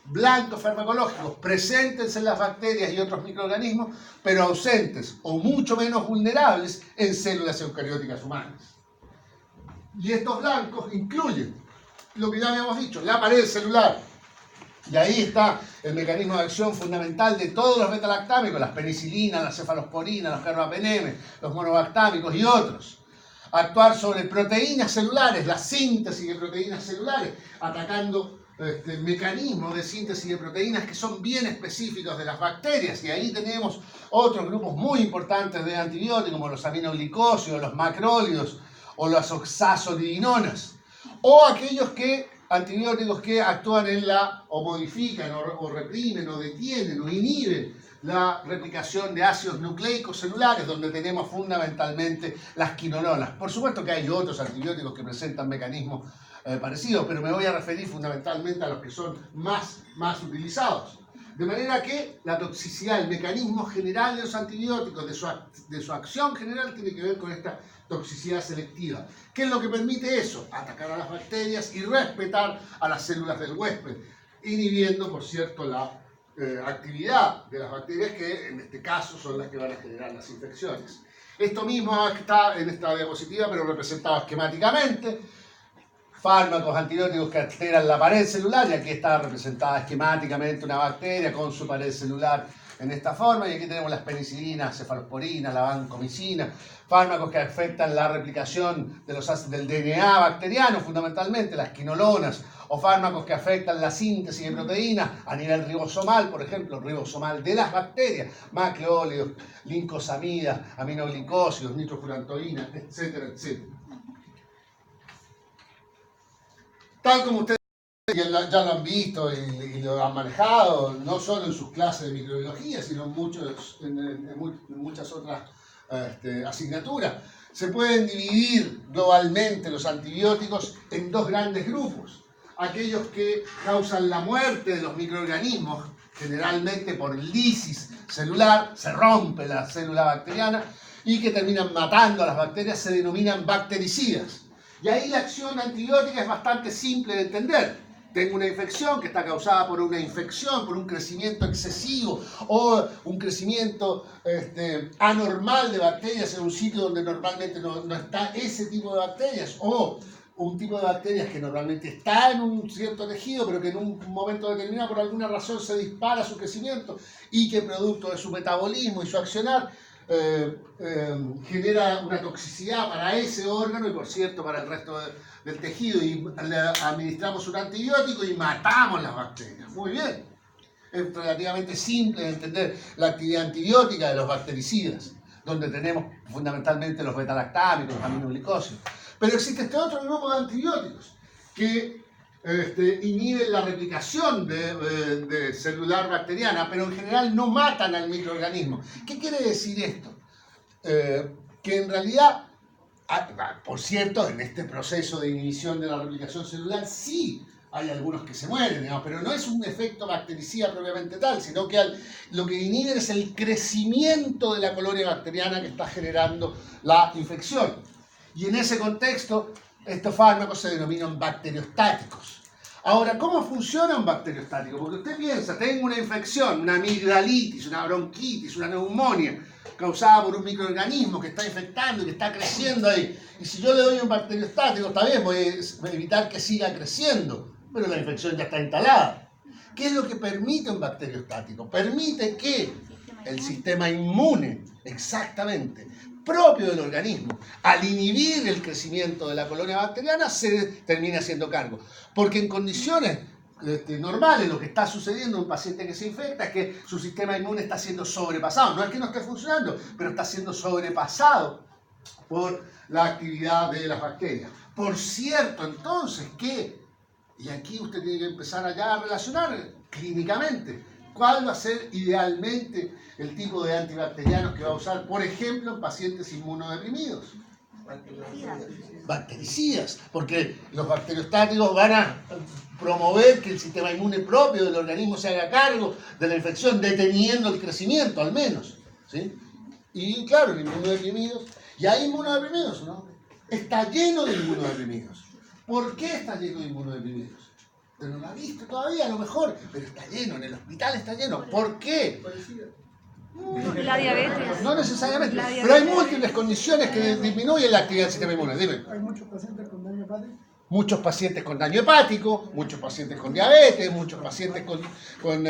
blancos farmacológicos presentes en las bacterias y otros microorganismos, pero ausentes o mucho menos vulnerables en células eucarióticas humanas. Y estos blancos incluyen lo que ya habíamos dicho, la pared celular. Y ahí está el mecanismo de acción fundamental de todos los betalactámicos, las penicilinas, las cefalosporinas, los carbapenemes, los monobactámicos y otros. Actuar sobre proteínas celulares, la síntesis de proteínas celulares, atacando mecanismos de síntesis de proteínas que son bien específicos de las bacterias. Y ahí tenemos otros grupos muy importantes de antibióticos, como los aminoglicósidos, los macrólidos o las oxazolidinonas. O aquellos antibióticos que actúan o modifican, o reprimen, o detienen, o inhiben la replicación de ácidos nucleicos celulares, donde tenemos fundamentalmente las quinolonas. Por supuesto que hay otros antibióticos que presentan mecanismos parecidos, pero me voy a referir fundamentalmente a los que son más utilizados. De manera que la toxicidad, el mecanismo general de los antibióticos, de su acción general, tiene que ver con esta toxicidad selectiva. ¿Qué es lo que permite eso? Atacar a las bacterias y respetar a las células del huésped, inhibiendo, por cierto, la actividad de las bacterias, que en este caso son las que van a generar las infecciones. Esto mismo está en esta diapositiva, pero representado esquemáticamente. Fármacos antibióticos que alteran la pared celular, y aquí está representada esquemáticamente una bacteria con su pared celular en esta forma, y aquí tenemos las penicilinas, cefalosporinas, la vancomicina, fármacos que afectan la replicación de los ácidos del DNA bacteriano, fundamentalmente las quinolonas, o fármacos que afectan la síntesis de proteínas a nivel ribosomal, por ejemplo, ribosomal de las bacterias, macleólidos, lincosamidas, aminoglicósidos, nitrofurantoínas, etcétera, etcétera. Tal como ustedes ya lo han visto y lo han manejado, no solo en sus clases de microbiología, sino en muchas otras asignaturas, se pueden dividir globalmente los antibióticos en dos grandes grupos. Aquellos que causan la muerte de los microorganismos, generalmente por lisis celular, se rompe la célula bacteriana, y que terminan matando a las bacterias, se denominan bactericidas. Y ahí la acción antibiótica es bastante simple de entender. Tengo una infección que está causada por una infección, por un crecimiento excesivo o un crecimiento anormal de bacterias en un sitio donde normalmente no está ese tipo de bacterias, o un tipo de bacterias que normalmente está en un cierto tejido, pero que en un momento determinado por alguna razón se dispara su crecimiento, y que producto de su metabolismo y su accionar genera una toxicidad para ese órgano y, por cierto, para el resto del tejido, y le administramos un antibiótico y matamos las bacterias. Muy bien. Es relativamente simple de entender la actividad antibiótica de los bactericidas, donde tenemos fundamentalmente los betalactámicos, los aminoglicósidos. Pero existe este otro grupo de antibióticos que inhiben la replicación de celular bacteriana, pero en general no matan al microorganismo. ¿Qué quiere decir esto? Que en realidad, por cierto, en este proceso de inhibición de la replicación celular sí hay algunos que se mueren, digamos, pero no es un efecto bactericida propiamente tal, sino que lo que inhiben es el crecimiento de la colonia bacteriana que está generando la infección. Y en ese contexto, estos fármacos se denominan bacteriostáticos. Ahora, ¿cómo funciona un bacteriostático? Porque usted piensa, tengo una infección, una amigdalitis, una bronquitis, una neumonía, causada por un microorganismo que está infectando y que está creciendo ahí. Y si yo le doy un bacteriostático, está bien, voy a evitar que siga creciendo, pero la infección ya está instalada. ¿Qué es lo que permite un bacteriostático? Permite que el sistema inmune, exactamente, propio del organismo, al inhibir el crecimiento de la colonia bacteriana, se termine haciendo cargo. Porque en condiciones normales lo que está sucediendo en un paciente que se infecta es que su sistema inmune está siendo sobrepasado. No es que no esté funcionando, pero está siendo sobrepasado por la actividad de las bacterias. Por cierto, entonces, y aquí usted tiene que empezar allá a relacionar clínicamente, ¿cuál va a ser idealmente el tipo de antibacterianos que va a usar, por ejemplo, en pacientes inmunodeprimidos? Bactericidas, porque los bacteriostáticos van a promover que el sistema inmune propio del organismo se haga cargo de la infección, deteniendo el crecimiento al menos, ¿sí? Y claro, en inmunodeprimidos, y hay inmunodeprimidos, ¿no? Está lleno de inmunodeprimidos. ¿Por qué está lleno de inmunodeprimidos? Usted no lo ha visto todavía, a lo mejor, pero está lleno, en el hospital está lleno. ¿Por qué? La diabetes. No necesariamente, La pero hay diabetes. múltiples condiciones que disminuyen la actividad del sistema inmune. Dime. Hay muchos pacientes con daño hepático. Muchos pacientes con daño hepático, muchos pacientes con diabetes, muchos pacientes con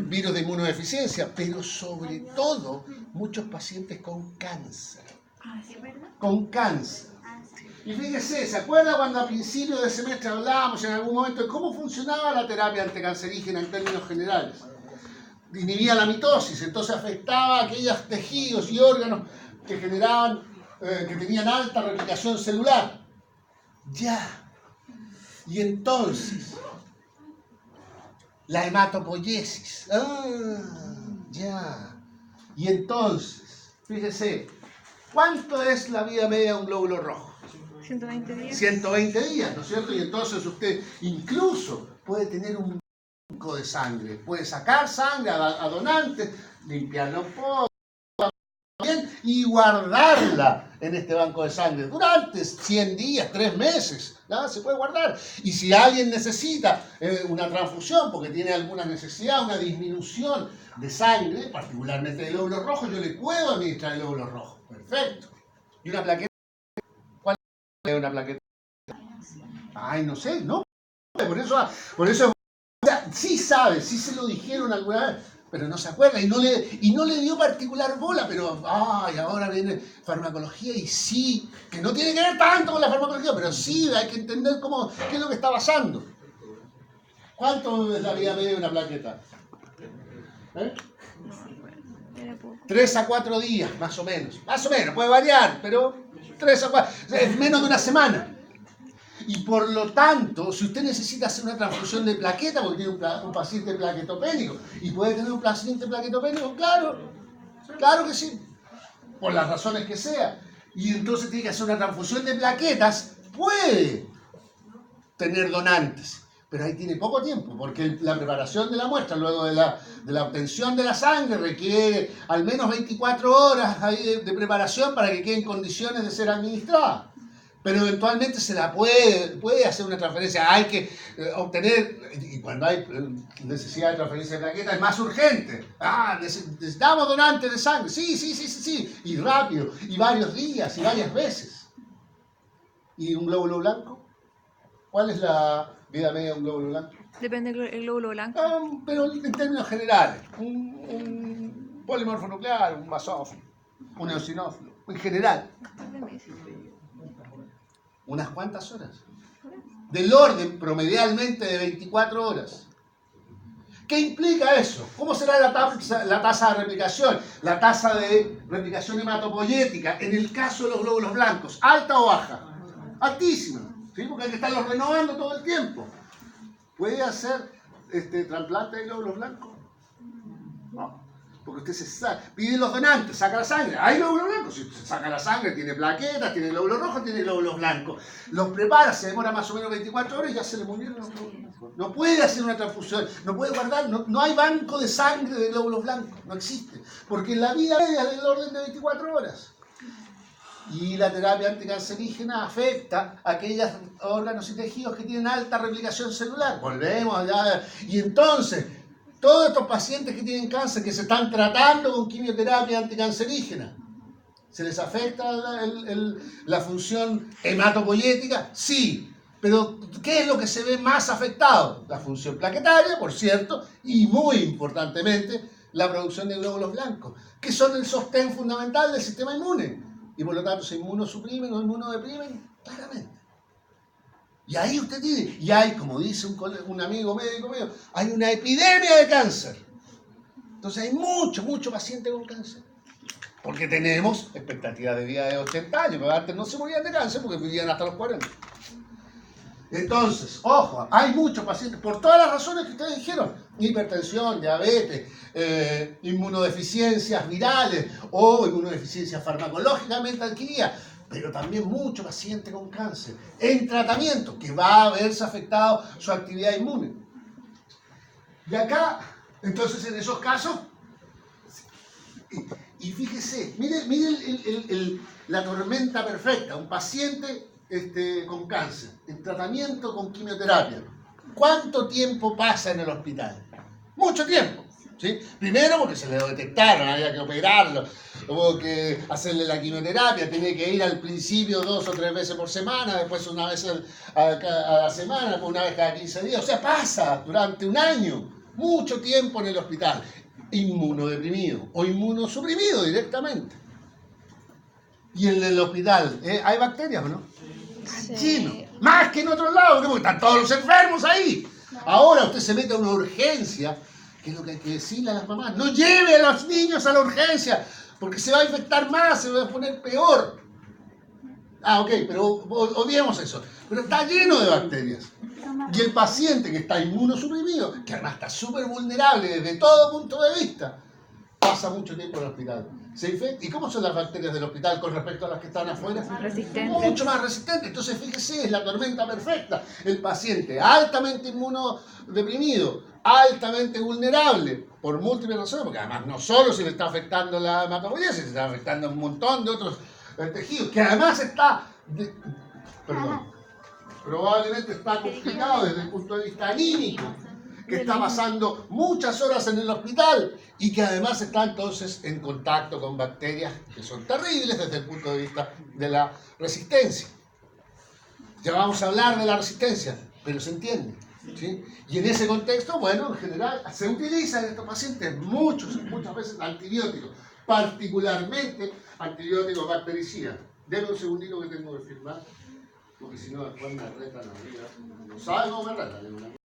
virus de inmunodeficiencia, pero sobre todo muchos pacientes con cáncer. Con cáncer. Y fíjese, ¿se acuerda cuando a principios de semestre hablábamos en algún momento de cómo funcionaba la terapia anticancerígena en términos generales? Inhibía la mitosis, entonces afectaba a aquellos tejidos y órganos que generaban, que tenían alta replicación celular. Ya. Y entonces, la hematopoiesis. Ya. Y entonces, fíjese, ¿cuánto es la vida media de un glóbulo rojo? 120 días. 120 días, ¿no es cierto? Y entonces usted incluso puede tener un banco de sangre, puede sacar sangre a donantes, limpiarla un poco bien, y guardarla en este banco de sangre durante 100 días, 3 meses, ¿no? Se puede guardar. Y si alguien necesita una transfusión porque tiene alguna necesidad, una disminución de sangre, particularmente de glóbulos rojos, yo le puedo administrar el glóbulo rojo. Perfecto. ¿Y una plaqueta? ¿Cuál es una plaqueta? Ay, no sé, ¿no? Por eso sí sabe, sí se lo dijeron alguna vez, pero no se acuerda y no le dio particular bola, pero ahora viene farmacología y sí, que no tiene que ver tanto con la farmacología, pero sí hay que entender qué es lo que está pasando. ¿Cuánto es la vida media de una plaqueta? 3 a 4 días, más o menos. Más o menos, puede variar, pero 3 a 4, es menos de una semana. Y por lo tanto, si usted necesita hacer una transfusión de plaqueta, porque tiene un paciente plaquetopénico, y puede tener un paciente plaquetopénico, claro que sí, por las razones que sea, y entonces tiene que hacer una transfusión de plaquetas, puede tener donantes, pero ahí tiene poco tiempo, porque la preparación de la muestra, luego de la obtención de la sangre, requiere al menos 24 horas ahí de preparación para que quede en condiciones de ser administrada. Pero eventualmente se la puede hacer una transferencia, hay que obtener, y cuando hay necesidad de transferencia de plaquetas es más urgente. Necesitamos donantes de sangre, sí, y rápido, y varios días, y varias veces. ¿Y un glóbulo blanco? ¿Cuál es la vida media de un glóbulo blanco? Depende del glóbulo blanco. Pero en términos generales, un polimorfo nuclear, un basófilo, un eosinófilo, en general. Unas cuantas horas. Del orden promedialmente de 24 horas. ¿Qué implica eso? ¿Cómo será la tasa de replicación? La tasa de replicación hematopoyética en el caso de los glóbulos blancos. ¿Alta o baja? Altísima. ¿Sí? Porque hay que estarlos renovando todo el tiempo. ¿Puede hacer trasplante de glóbulos blancos? No. Porque usted pide los donantes, saca la sangre. Hay glóbulos blancos. Si usted saca la sangre, tiene plaquetas, tiene glóbulos rojos, tiene glóbulos blancos. Los prepara, se demora más o menos 24 horas y ya se le murieron los glóbulos blancos. No puede hacer una transfusión, no puede guardar, no hay banco de sangre de glóbulos blancos. No existe. Porque la vida media es del orden de 24 horas. Y la terapia anticancerígena afecta a aquellos órganos y tejidos que tienen alta replicación celular. Volvemos allá. Y entonces, todos estos pacientes que tienen cáncer, que se están tratando con quimioterapia anticancerígena, ¿se les afecta la función hematopoyética? Sí. Pero, ¿qué es lo que se ve más afectado? La función plaquetaria, por cierto, y muy importantemente, la producción de glóbulos blancos, que son el sostén fundamental del sistema inmune. Y por lo tanto se inmunosuprimen o inmunodeprimen claramente. Y ahí usted tiene, y hay, como dice un amigo médico mío, hay una epidemia de cáncer. Entonces hay mucho paciente con cáncer. Porque tenemos expectativa de vida de 80 años, pero antes no se morían de cáncer porque vivían hasta los 40. Entonces, ojo, hay muchos pacientes, por todas las razones que ustedes dijeron, hipertensión, diabetes, inmunodeficiencias virales o inmunodeficiencias farmacológicamente adquiridas, pero también mucho paciente con cáncer en tratamiento, que va a verse afectado su actividad inmune. Y acá, entonces en esos casos, y fíjese, mire la tormenta perfecta, un paciente con cáncer, en tratamiento con quimioterapia. ¿Cuánto tiempo pasa en el hospital? Mucho tiempo. ¿Sí? Primero porque se le detectaron, había que operarlo, hubo que hacerle la quimioterapia, tenía que ir al principio 2 o 3 veces por semana, después una vez a la semana, después una vez cada 15 días. O sea, pasa durante un año, mucho tiempo en el hospital, inmunodeprimido o inmunosuprimido directamente. Y en el hospital, ¿hay bacterias o no? Sí. Chino, más que en otros lados, porque están todos los enfermos ahí. Ahora usted se mete a una urgencia, que es lo que hay que decirle a las mamás: no lleve a los niños a la urgencia, porque se va a infectar más, se va a poner peor. Ah, ok, pero obviemos eso. Pero está lleno de bacterias. Y el paciente que está inmunosuprimido, que además está súper vulnerable desde todo punto de vista, pasa mucho tiempo en el hospital. Se infecta. ¿Y cómo son las bacterias del hospital con respecto a las que están afuera? Resistentes. Mucho más resistentes. Entonces, fíjese, es la tormenta perfecta. El paciente altamente inmunodeprimido, altamente vulnerable, por múltiples razones, porque además no solo se le está afectando la hematopoiesis, se le está afectando un montón de otros tejidos, que además está, probablemente está complicado desde el punto de vista anímico, que está pasando muchas horas en el hospital y que además está entonces en contacto con bacterias que son terribles desde el punto de vista de la resistencia. Ya vamos a hablar de la resistencia, pero se entiende, ¿sí? Y en ese contexto, bueno, en general se utilizan en estos pacientes muchas veces antibióticos, particularmente antibióticos bactericidas. Denme un segundito que tengo que firmar, porque si no después me retan a mí. No saben cómo me retan.